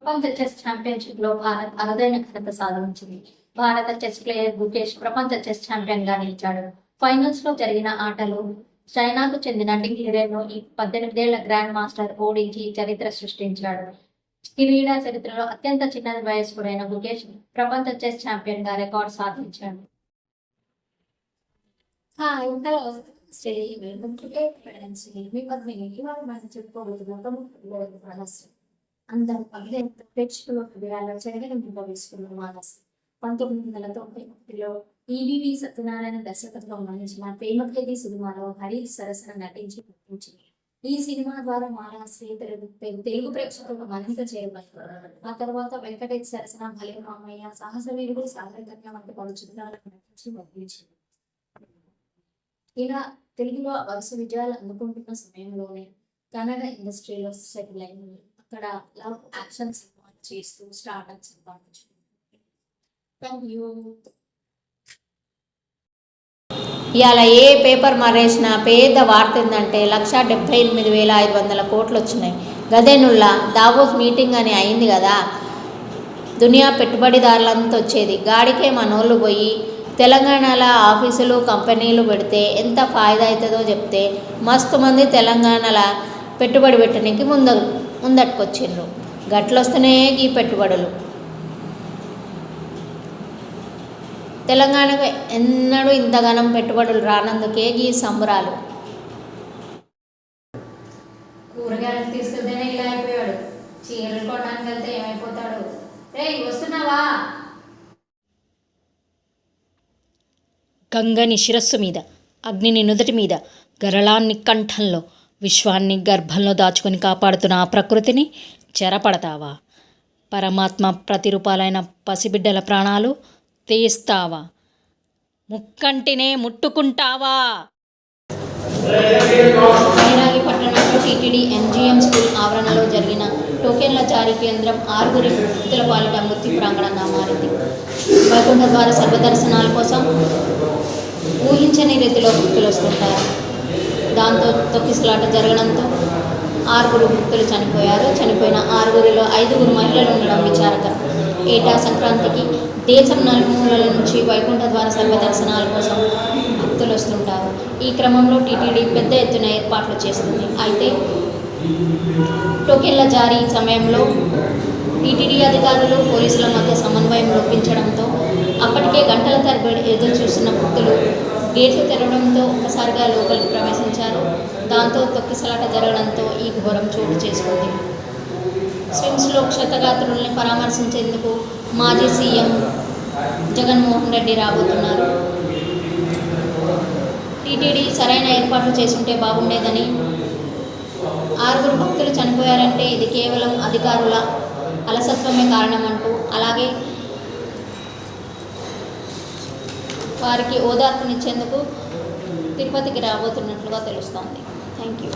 ప్రపంచ chess championship లో భారత్ అరుదైన ఘనత సాధించింది. భారత చెస్ ప్లేయర్ గుకేష్ ప్రపంచ చెస్ ఛాంపియన్ గా నిలిచాడు. ఫైనల్స్ లో జరిగిన ఆటలో చైనాకు చెందిన డింగ్ లిరెను ఈ 18 ఏళ్ల గ్రాండ్ మాస్టర్ ఓడించి చరిత్ర సృష్టించాడు. క్రీడా చరిత్రలో అత్యంత చిన్న వయస్కుడైన గుకేష్ ప్రపంచ చెస్ ఛాంపియన్ గా రికార్డు సాధించాడు. అందరూ ప్రేక్షకుల హృదయాల్లో చెరగని వేసుకున్న మానస్ 1991లో ఈవీవి సత్యనారాయణ దర్శకత్వం వహించిన ప్రేమఖైదీ సినిమాలో హరి సరసన నటించి గుర్తించింది. ఈ సినిమా ద్వారా మానస్ తెలుగు ప్రేక్షకులకు మరింత చేరువయ్యారు. ఆ తర్వాత వెంకటేష్ సరసన భలే మామయ్య, సాహసవీరుడు, సాగరకన్య వంటి పలు చిత్రాలకు నటించి గుర్తించింది. ఇలా తెలుగులో వరుస విజయాలు అందుకుంటున్న సమయంలోనే కన్నడ ఇండస్ట్రీలో సెటిల్ అయింది. అక్కడ లవ్ యాక్షన్ సినిమాలు చేస్తూ స్టార్ట్అప్ సంపాదించింది. ఇవాళ ఏ పేపర్ మరేసిన పెద్ద వార్త ఏంటంటే 1,78,500 కోట్లు వచ్చినాయి. గదేనుల్లా దావోస్ మీటింగ్ అని అయింది కదా, దునియా పెట్టుబడిదారులంతా వచ్చేది. గాడికే మనోళ్ళు పోయి తెలంగాణలో ఆఫీసులు కంపెనీలు పెడితే ఎంత ఫాయిదా అవుతుందో చెప్తే మస్తు మంది తెలంగాణలో పెట్టుబడి పెట్టడానికి ముందట్టుకొచ్చిండ్రు. గట్లొస్తేనే ఈ పెట్టుబడులు. తెలంగాణకు ఎన్నడూ ఇంతగానం పెట్టుబడులు రానందుకే ఈ సంబరాలు. కూరగాయలు తీసుకెళ్తేనే ఇలా అయిపోయాడు. చీరలు కొనడానికి వెళ్తే ఏమైపోతాడు? రే వస్తున్నావా? గంగని శిరస్సు మీద, అగ్నిని నుదుటి మీద, గరళాన్ని కంఠంలో, విశ్వాన్ని గర్భంలో దాచుకొని కాపాడుతున్న ఆ ప్రకృతిని చెరపడతావా? పరమాత్మ ప్రతిరూపాలైన పసిబిడ్డల ప్రాణాలు తీస్తావా? ముక్కంటినే ముట్టుకుంటావా? మైనాగి పట్టణంలో టీటీడీ ఎంజీఎం స్కూల్ ఆవరణలో జరిగిన టోకెన్ల జారీ కేంద్రం 6 వ్యక్తుల పాలిట మృత్యు ప్రాంగణంగా మారింది. వైకుంఠ ద్వార సర్వదర్శనాల కోసం ఊహించని రీతిలో భక్తులు వస్తుంటారు. దాంతో తొక్కిసలాట జరగడంతో 6 భక్తులు చనిపోయారు. చనిపోయిన 6లో 5 మహిళలు ఉండడం విచారకరం. ఏటా సంక్రాంతికి దేశం నలుమూలల నుంచి వైకుంఠ ద్వార సర్వదర్శనాల కోసం భక్తులు వస్తుంటారు. ఈ క్రమంలో టీటీడీ పెద్ద ఎత్తున ఏర్పాట్లు చేస్తుంది. అయితే టోకెన్ల జారీ సమయంలో టీటీడీ అధికారులు పోలీసుల మధ్య సమన్వయం లోపించడంతో అప్పటికే గంటల తరబడి ఎదురు చూస్తున్న భక్తులు గేట్లు తెరవడంతో ఒక్కసారిగా లోపలికి ప్రవేశించారు. దాంతో తొక్కిసలాట జరగడంతో ఈ ఘోరం చోటు చేసుకుంది. స్విమ్స్లో క్షతగాత్రుల్ని పరామర్శించేందుకు మాజీ సీఎం జగన్మోహన్ రెడ్డి రాబోతున్నారు. టీటీడీ సరైన ఏర్పాట్లు చేసుంటే బాగుండేదని, 6 భక్తులు చనిపోయారంటే ఇది కేవలం అధికారుల అలసత్వమే కారణమంటూ, అలాగే వారికి ఓదార్పునిచ్చేందుకు తిరుపతికి రాబోతున్నట్లుగా తెలుస్తోంది. Thank you.